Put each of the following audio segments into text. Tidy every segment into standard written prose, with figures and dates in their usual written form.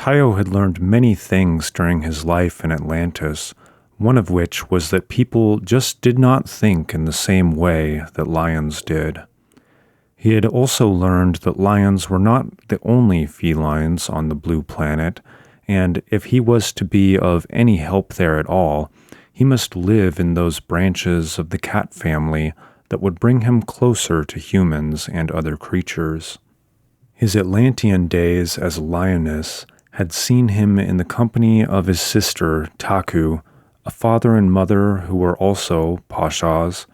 Tayo had learned many things during his life in Atlantis, one of which was that people just did not think in the same way that lions did. He had also learned that lions were not the only felines on the blue planet, and if he was to be of any help there at all, he must live in those branches of the cat family that would bring him closer to humans and other creatures. His Atlantean days as a lioness had seen him in the company of his sister, Taku, a father and mother who were also Paschats,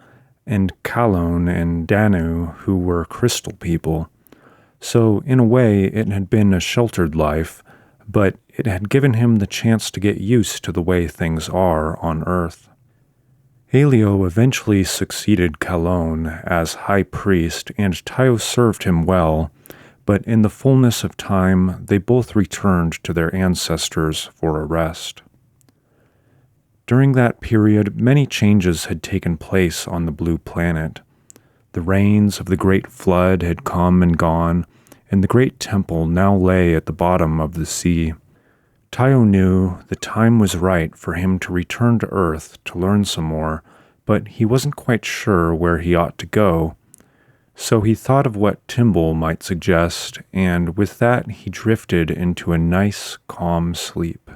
and Kalon and Danu, who were crystal people. So, in a way, it had been a sheltered life, but it had given him the chance to get used to the way things are on Earth. Haleo eventually succeeded Kalon as high priest, and Tayo served him well, but in the fullness of time, they both returned to their ancestors for a rest. During that period, many changes had taken place on the blue planet. The rains of the Great Flood had come and gone, and the great temple now lay at the bottom of the sea. Tayo knew the time was right for him to return to Earth to learn some more, but he wasn't quite sure where he ought to go. So he thought of what Timble might suggest, and with that he drifted into a nice, calm sleep.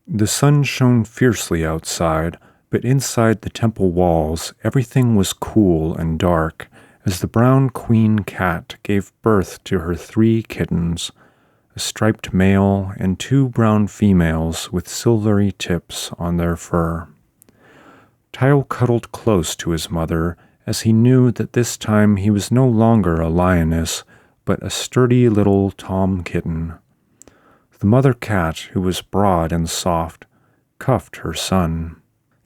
The sun shone fiercely outside, but inside the temple walls everything was cool and dark, as the brown queen cat gave birth to her 3 kittens, a striped male and 2 brown females with silvery tips on their fur. Tayo cuddled close to his mother, as he knew that this time he was no longer a lioness, but a sturdy little tom kitten. The mother cat, who was broad and soft, cuffed her son.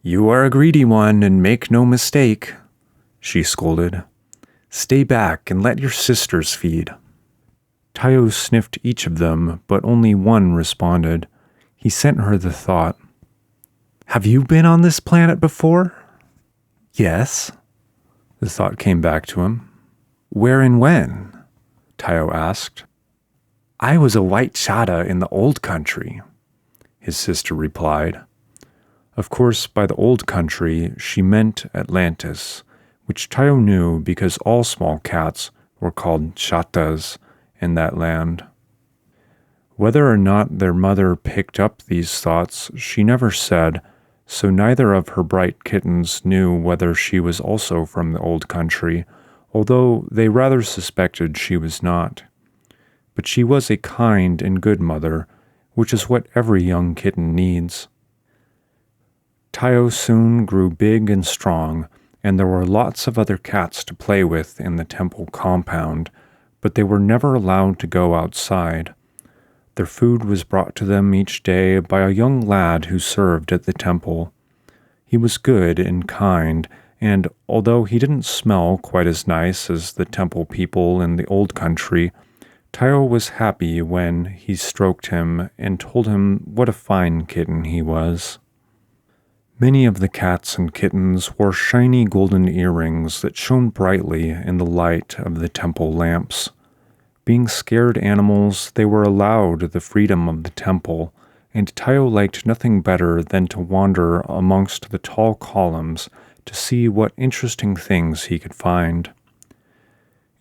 "You are a greedy one, and make no mistake," she scolded. "Stay back and let your sisters feed." Tayo sniffed each of them, but only one responded. He sent her the thought, "Have you been on this planet before?" "Yes." The thought came back to him. "Where and when?" Tayo asked. "I was a white chata in the old country," his sister replied. Of course, by the old country, she meant Atlantis, which Tayo knew because all small cats were called chatas in that land. Whether or not their mother picked up these thoughts, she never said, so neither of her bright kittens knew whether she was also from the old country, although they rather suspected she was not. But she was a kind and good mother, which is what every young kitten needs. Tayo soon grew big and strong, and there were lots of other cats to play with in the temple compound, but they were never allowed to go outside. Their food was brought to them each day by a young lad who served at the temple. He was good and kind, and although he didn't smell quite as nice as the temple people in the old country, Tayo was happy when he stroked him and told him what a fine kitten he was. Many of the cats and kittens wore shiny golden earrings that shone brightly in the light of the temple lamps. Being scared animals, they were allowed the freedom of the temple, and Tayo liked nothing better than to wander amongst the tall columns to see what interesting things he could find.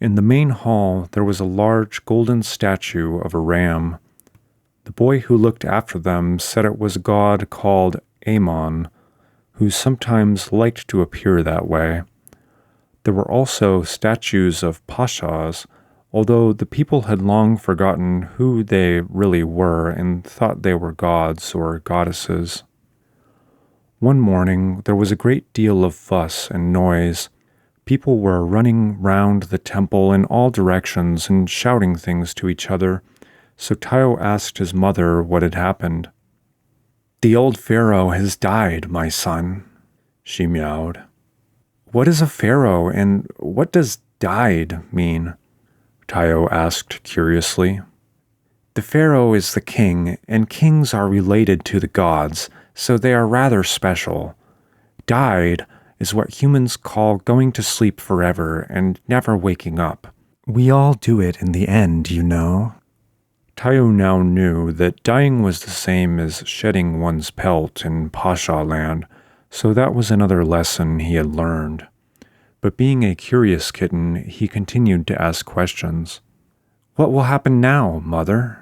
In the main hall there was a large golden statue of a ram. The boy who looked after them said it was a god called Amon, who sometimes liked to appear that way. There were also statues of Paschats, although the people had long forgotten who they really were and thought they were gods or goddesses. One morning there was a great deal of fuss and noise. People were running round the temple in all directions and shouting things to each other, so Tayo asked his mother what had happened. "The old pharaoh has died, my son," she meowed. "What is a pharaoh, and what does died mean?" Tayo asked curiously. "The pharaoh is the king, and kings are related to the gods, so they are rather special. Died is what humans call going to sleep forever and never waking up. We all do it in the end, you know." Tayo now knew that dying was the same as shedding one's pelt in Pasha land, so that was another lesson he had learned. But being a curious kitten, he continued to ask questions. "What will happen now, Mother?"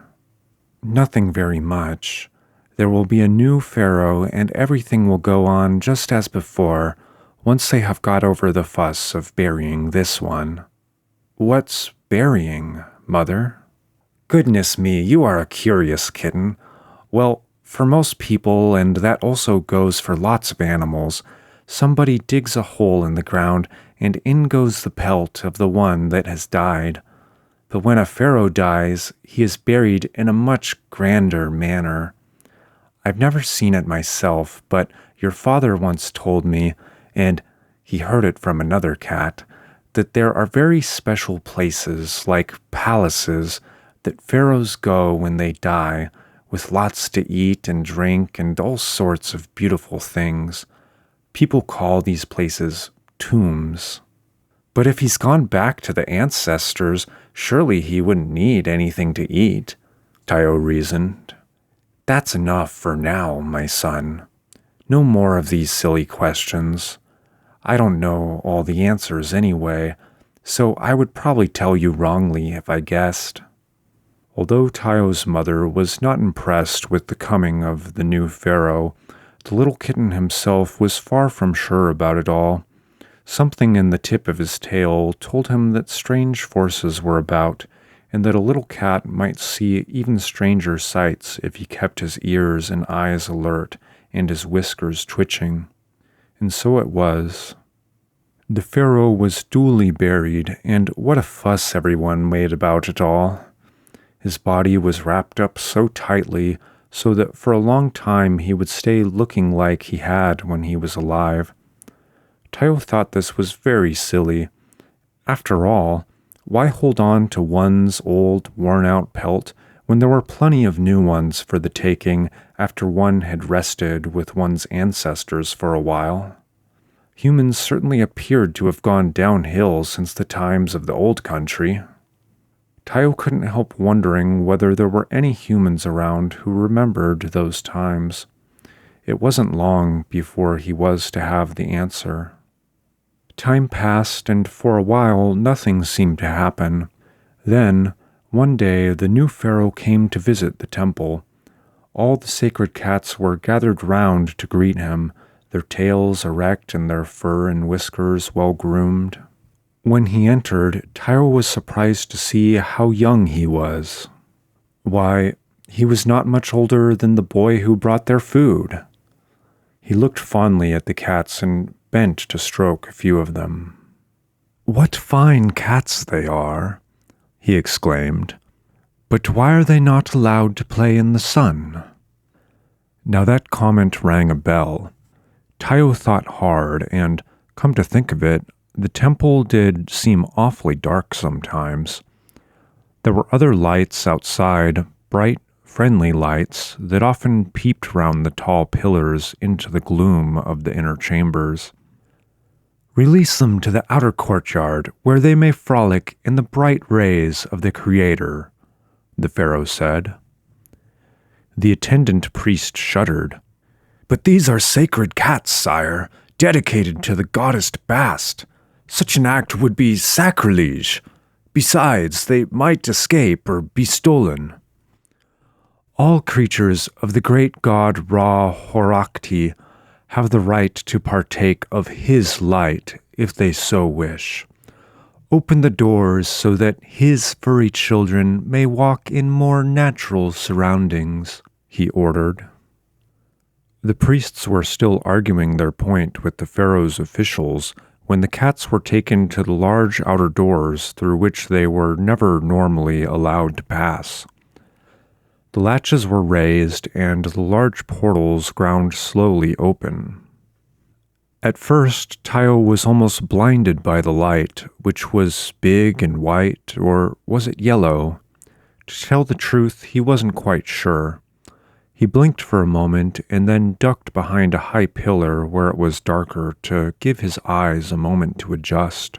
"Nothing very much. There will be a new pharaoh and everything will go on just as before, once they have got over the fuss of burying this one." "What's burying, Mother?" "Goodness me, you are a curious kitten. Well, for most people, and that also goes for lots of animals, somebody digs a hole in the ground and in goes the pelt of the one that has died. But when a pharaoh dies, he is buried in a much grander manner. I've never seen it myself, but your father once told me, and he heard it from another cat, that there are very special places, like palaces, that pharaohs go when they die, with lots to eat and drink and all sorts of beautiful things. People call these places tombs. But if he's gone back to the ancestors, surely he wouldn't need anything to eat, Tayo reasoned. That's enough for now, my son. No more of these silly questions. I don't know all the answers anyway, so I would probably tell you wrongly if I guessed. Although Tayo's mother was not impressed with the coming of the new pharaoh, the little kitten himself was far from sure about it all. Something in the tip of his tail told him that strange forces were about, and that a little cat might see even stranger sights if he kept his ears and eyes alert and his whiskers twitching. And so it was. The pharaoh was duly buried, and what a fuss everyone made about it all. His body was wrapped up so tightly so that for a long time he would stay looking like he had when he was alive. Tayo thought this was very silly. After all, why hold on to one's old, worn-out pelt when there were plenty of new ones for the taking after one had rested with one's ancestors for a while? Humans certainly appeared to have gone downhill since the times of the old country. Tayo couldn't help wondering whether there were any humans around who remembered those times. It wasn't long before he was to have the answer. Time passed, and for a while nothing seemed to happen. Then, one day, the new pharaoh came to visit the temple. All the sacred cats were gathered round to greet him, their tails erect and their fur and whiskers well groomed. When he entered, Tayo was surprised to see how young he was. Why, he was not much older than the boy who brought their food. He looked fondly at the cats and bent to stroke a few of them. "What fine cats they are," he exclaimed. "But why are they not allowed to play in the sun?" Now that comment rang a bell. Tayo thought hard, and, come to think of it, the temple did seem awfully dark sometimes. There were other lights outside, bright, friendly lights that often peeped round the tall pillars into the gloom of the inner chambers. "Release them to the outer courtyard, where they may frolic in the bright rays of the Creator," the pharaoh said. The attendant priest shuddered. "But these are sacred cats, sire, dedicated to the goddess Bast. Such an act would be sacrilege. Besides, they might escape or be stolen." "All creatures of the great god Ra Horakti have the right to partake of his light if they so wish. Open the doors so that his furry children may walk in more natural surroundings," he ordered. The priests were still arguing their point with the pharaoh's officials when the cats were taken to the large outer doors through which they were never normally allowed to pass. The latches were raised, and the large portals ground slowly open. At first, Tayo was almost blinded by the light, which was big and white, or was it yellow? To tell the truth, he wasn't quite sure. He blinked for a moment and then ducked behind a high pillar where it was darker to give his eyes a moment to adjust.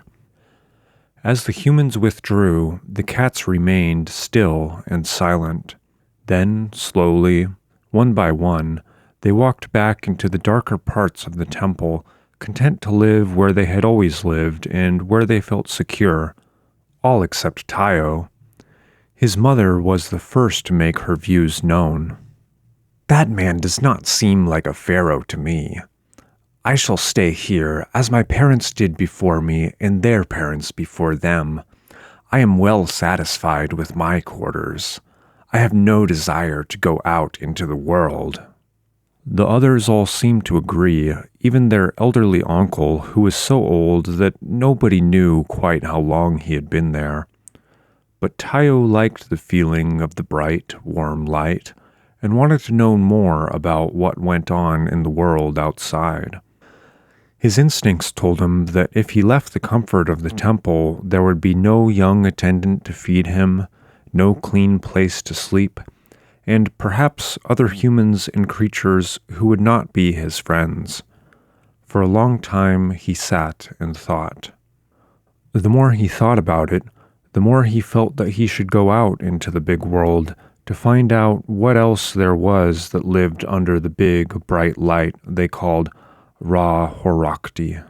As the humans withdrew, the cats remained still and silent. Then, slowly, one by one, they walked back into the darker parts of the temple, content to live where they had always lived and where they felt secure, all except Tayo. His mother was the first to make her views known. "That man does not seem like a pharaoh to me. I shall stay here, as my parents did before me and their parents before them. I am well satisfied with my quarters. I have no desire to go out into the world." The others all seemed to agree, even their elderly uncle, who was so old that nobody knew quite how long he had been there. But Tayo liked the feeling of the bright, warm light, and wanted to know more about what went on in the world outside. His instincts told him that if he left the comfort of the temple, there would be no young attendant to feed him, no clean place to sleep, and perhaps other humans and creatures who would not be his friends. For a long time he sat and thought. The more he thought about it, the more he felt that he should go out into the big world to find out what else there was that lived under the big, bright light they called Ra Horakti.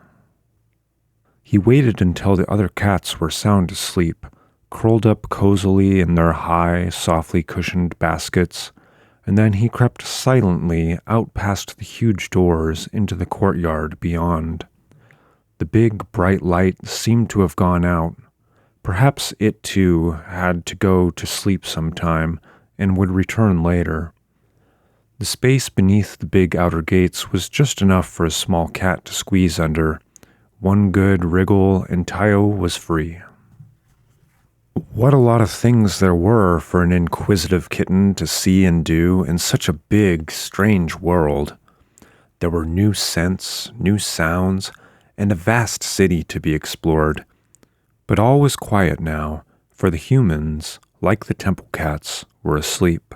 He waited until the other cats were sound asleep, curled up cozily in their high, softly cushioned baskets, and then he crept silently out past the huge doors into the courtyard beyond. The big, bright light seemed to have gone out. Perhaps it, too, had to go to sleep sometime and would return later. The space beneath the big outer gates was just enough for a small cat to squeeze under. One good wriggle and Tayo was free. What a lot of things there were for an inquisitive kitten to see and do in such a big, strange world. There were new scents, new sounds, and a vast city to be explored. But all was quiet now, for the humans, like the temple cats, were asleep.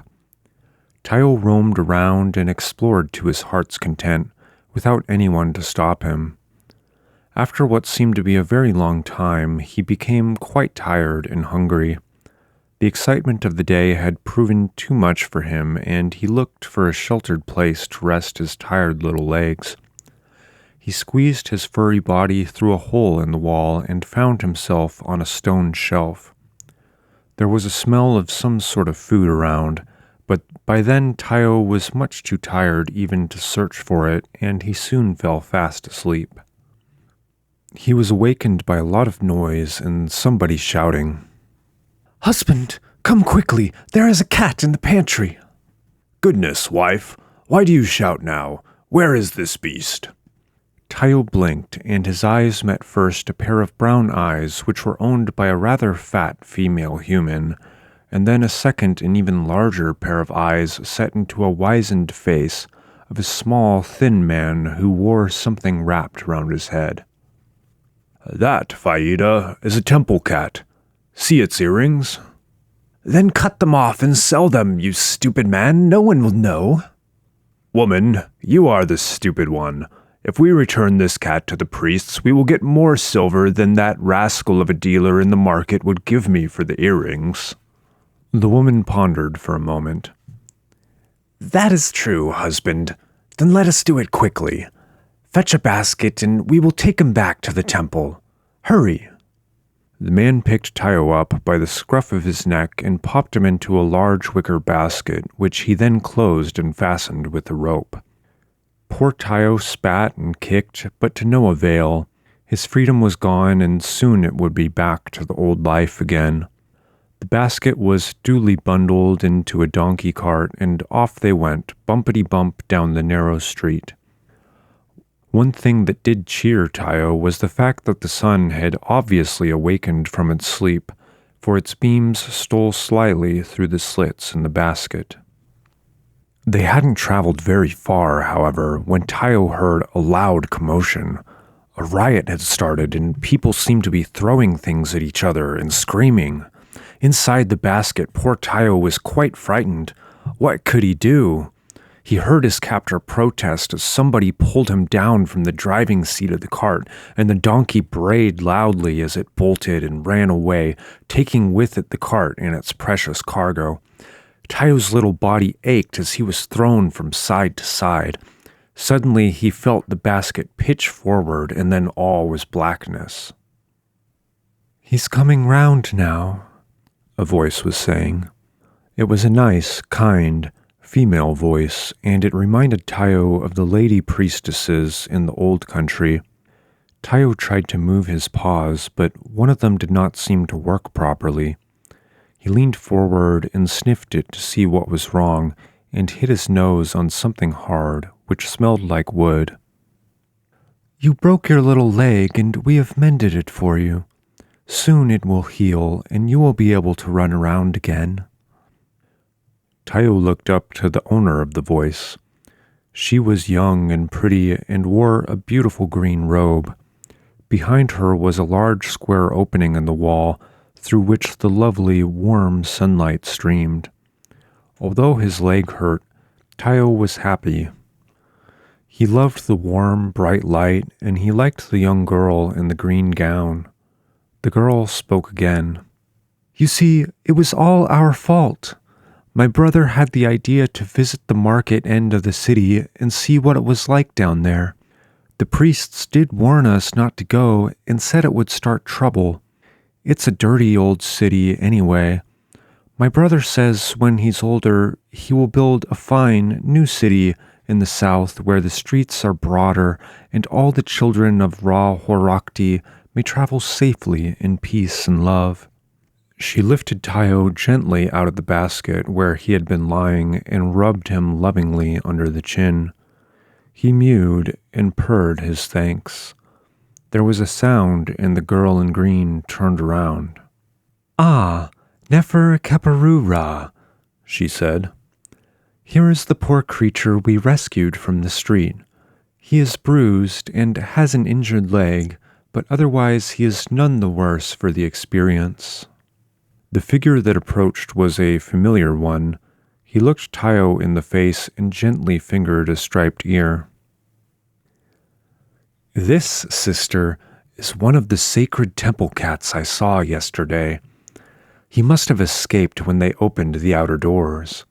Tayo roamed around and explored to his heart's content, without anyone to stop him. After what seemed to be a very long time, he became quite tired and hungry. The excitement of the day had proven too much for him, and he looked for a sheltered place to rest his tired little legs. He squeezed his furry body through a hole in the wall and found himself on a stone shelf. There was a smell of some sort of food around, but by then Tayo was much too tired even to search for it, and he soon fell fast asleep. He was awakened by a lot of noise and somebody shouting, "Husband, come quickly! There is a cat in the pantry!" "Goodness, wife! Why do you shout now? Where is this beast?" Tayo blinked, and his eyes met first a pair of brown eyes which were owned by a rather fat female human, and then a second and even larger pair of eyes set into a wizened face of a small, thin man who wore something wrapped round his head. "That, Faida, is a temple cat. See its earrings?" "Then cut them off and sell them, you stupid man. No one will know." "Woman, you are the stupid one. If we return this cat to the priests, we will get more silver than that rascal of a dealer in the market would give me for the earrings." The woman pondered for a moment. "That is true, husband. Then let us do it quickly. Fetch a basket, and we will take him back to the temple. Hurry." The man picked Tayo up by the scruff of his neck and popped him into a large wicker basket, which he then closed and fastened with a rope. Poor Tayo spat and kicked, but to no avail. His freedom was gone, and soon it would be back to the old life again. The basket was duly bundled into a donkey cart, and off they went, bumpity-bump down the narrow street. One thing that did cheer Tayo was the fact that the sun had obviously awakened from its sleep, for its beams stole slyly through the slits in the basket. They hadn't traveled very far, however, when Tayo heard a loud commotion. A riot had started, and people seemed to be throwing things at each other and screaming. Inside the basket, poor Tayo was quite frightened. What could he do? He heard his captor protest as somebody pulled him down from the driving seat of the cart, and the donkey brayed loudly as it bolted and ran away, taking with it the cart and its precious cargo. Tayo's little body ached as he was thrown from side to side. Suddenly he felt the basket pitch forward, and then all was blackness. "He's coming round now," a voice was saying. It was a nice, kind, female voice, and it reminded Tayo of the lady priestesses in the old country. Tayo tried to move his paws, but one of them did not seem to work properly. He leaned forward and sniffed it to see what was wrong, and hit his nose on something hard, which smelled like wood. "You broke your little leg, and we have mended it for you. Soon it will heal, and you will be able to run around again." Tayo looked up to the owner of the voice. She was young and pretty and wore a beautiful green robe. Behind her was a large square opening in the wall through which the lovely, warm sunlight streamed. Although his leg hurt, Tayo was happy. He loved the warm, bright light, and he liked the young girl in the green gown. The girl spoke again. "You see, it was all our fault. My brother had the idea to visit the market end of the city and see what it was like down there. The priests did warn us not to go and said it would start trouble. It's a dirty old city anyway. My brother says when he's older, he will build a fine, new city in the south where the streets are broader and all the children of Ra Horakti may travel safely in peace and love." She lifted Tayo gently out of the basket where he had been lying and rubbed him lovingly under the chin. He mewed and purred his thanks. There was a sound, and the girl in green turned around. "Ah, Nefer Keperura," she said. "Here is the poor creature we rescued from the street. He is bruised and has an injured leg, but otherwise he is none the worse for the experience." The figure that approached was a familiar one. He looked Tayo in the face and gently fingered a striped ear. "This, sister, is one of the sacred temple cats I saw yesterday. He must have escaped when they opened the outer doors.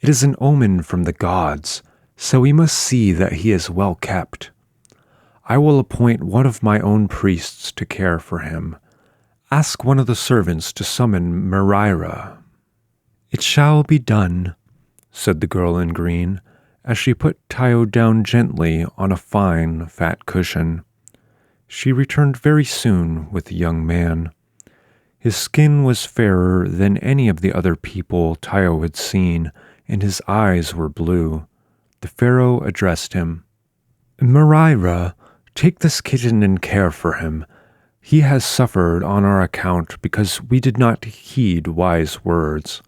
It is an omen from the gods, so we must see that he is well kept. I will appoint one of my own priests to care for him. Ask one of the servants to summon Murry." "It shall be done," said the girl in green, as she put Tayo down gently on a fine, fat cushion. She returned very soon with the young man. His skin was fairer than any of the other people Tayo had seen, and his eyes were blue. The pharaoh addressed him. "Murry, take this kitten and care for him. He has suffered on our account because we did not heed wise words.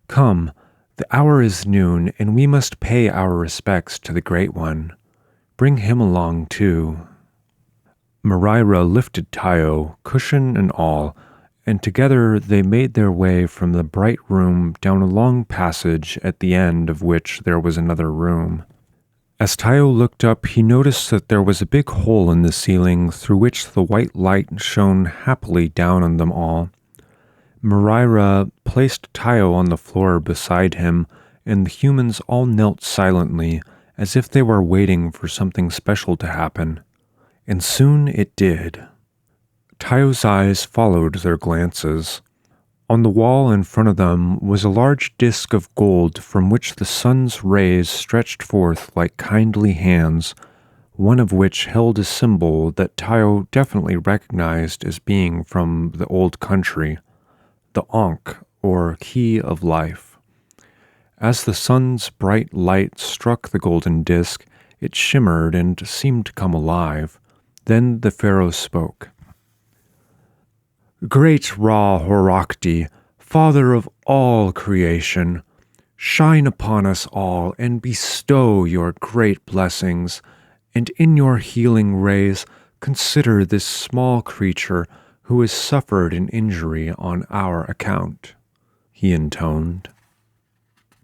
Come, the hour is noon, and we must pay our respects to the Great One. Bring him along, too." Murry lifted Tayo, cushion and all, and together they made their way from the bright room down a long passage at the end of which there was another room. As Tayo looked up, he noticed that there was a big hole in the ceiling through which the white light shone happily down on them all. Murry placed Tayo on the floor beside him, and the humans all knelt silently, as if they were waiting for something special to happen. And soon it did. Tayo's eyes followed their glances. On the wall in front of them was a large disk of gold from which the sun's rays stretched forth like kindly hands, one of which held a symbol that Tayo definitely recognized as being from the old country, the Ankh, or Key of Life. As the sun's bright light struck the golden disk, it shimmered and seemed to come alive. Then the pharaoh spoke. "Great Ra Horakti, Father of all creation, shine upon us all and bestow your great blessings, and in your healing rays consider this small creature who has suffered an injury on our account," he intoned.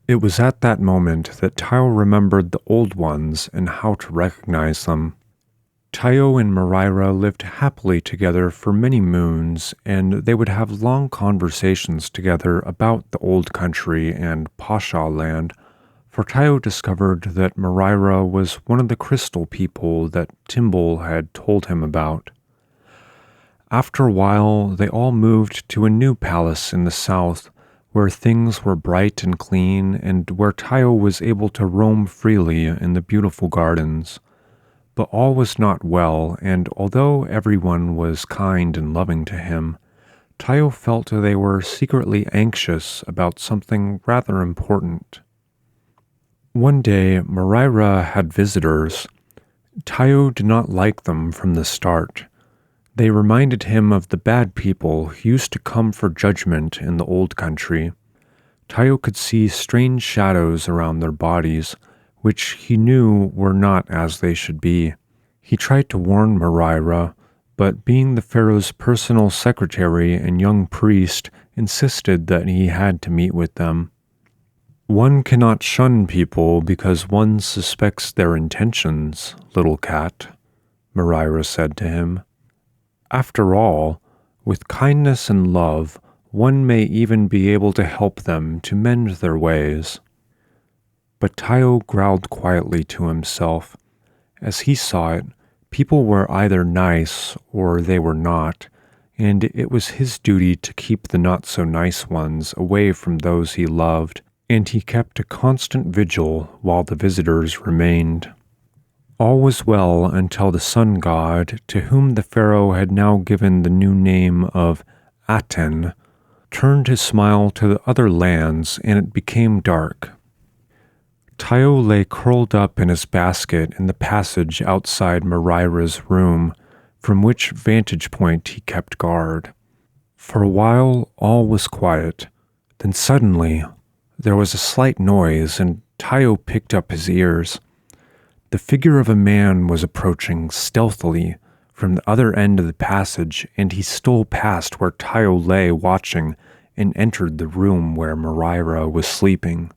It was at that moment that Tayo remembered the old ones and how to recognize them. Tayo and Murry lived happily together for many moons, and they would have long conversations together about the old country and Pascha land, for Tayo discovered that Murry was one of the crystal people that Timbul had told him about. After a while, they all moved to a new palace in the south, where things were bright and clean, and where Tayo was able to roam freely in the beautiful gardens. But all was not well, and although everyone was kind and loving to him, Tayo felt they were secretly anxious about something rather important. One day, Murry had visitors. Tayo did not like them from the start. They reminded him of the bad people who used to come for judgment in the old country. Tayo could see strange shadows around their bodies, which he knew were not as they should be. He tried to warn Murry, but being the pharaoh's personal secretary and young priest, insisted that he had to meet with them. "One cannot shun people because one suspects their intentions, little cat," Murry said to him. "After all, with kindness and love, one may even be able to help them to mend their ways." But Tayo growled quietly to himself. As he saw it, people were either nice or they were not, and it was his duty to keep the not-so-nice ones away from those he loved, and he kept a constant vigil while the visitors remained. All was well until the sun god, to whom the pharaoh had now given the new name of Aten, turned his smile to the other lands, and it became dark. Tayo lay curled up in his basket in the passage outside Murry's room, from which vantage point he kept guard. For a while all was quiet. Then suddenly there was a slight noise, and Tayo picked up his ears. The figure of a man was approaching stealthily from the other end of the passage, and he stole past where Tayo lay watching and entered the room where Murry was sleeping.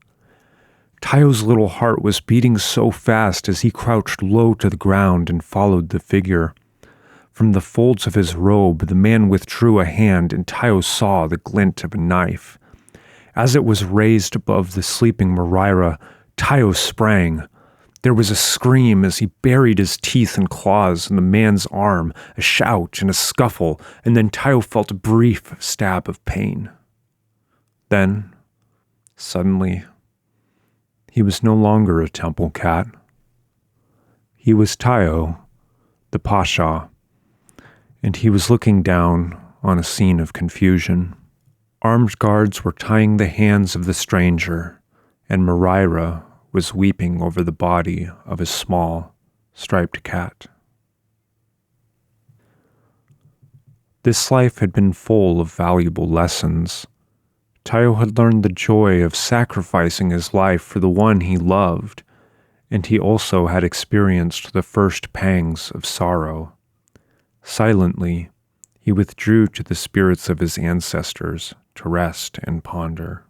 Tayo's little heart was beating so fast as he crouched low to the ground and followed the figure. From the folds of his robe, the man withdrew a hand, and Tayo saw the glint of a knife. As it was raised above the sleeping Murry, Tayo sprang. There was a scream as he buried his teeth and claws in the man's arm, a shout and a scuffle, and then Tayo felt a brief stab of pain. Then, suddenly, he was no longer a temple cat. He was Tayo, the Pascha, and he was looking down on a scene of confusion. Armed guards were tying the hands of the stranger, and Murry was weeping over the body of his small, striped cat. This life had been full of valuable lessons. Tayo had learned the joy of sacrificing his life for the one he loved, and he also had experienced the first pangs of sorrow. Silently, he withdrew to the spirits of his ancestors to rest and ponder.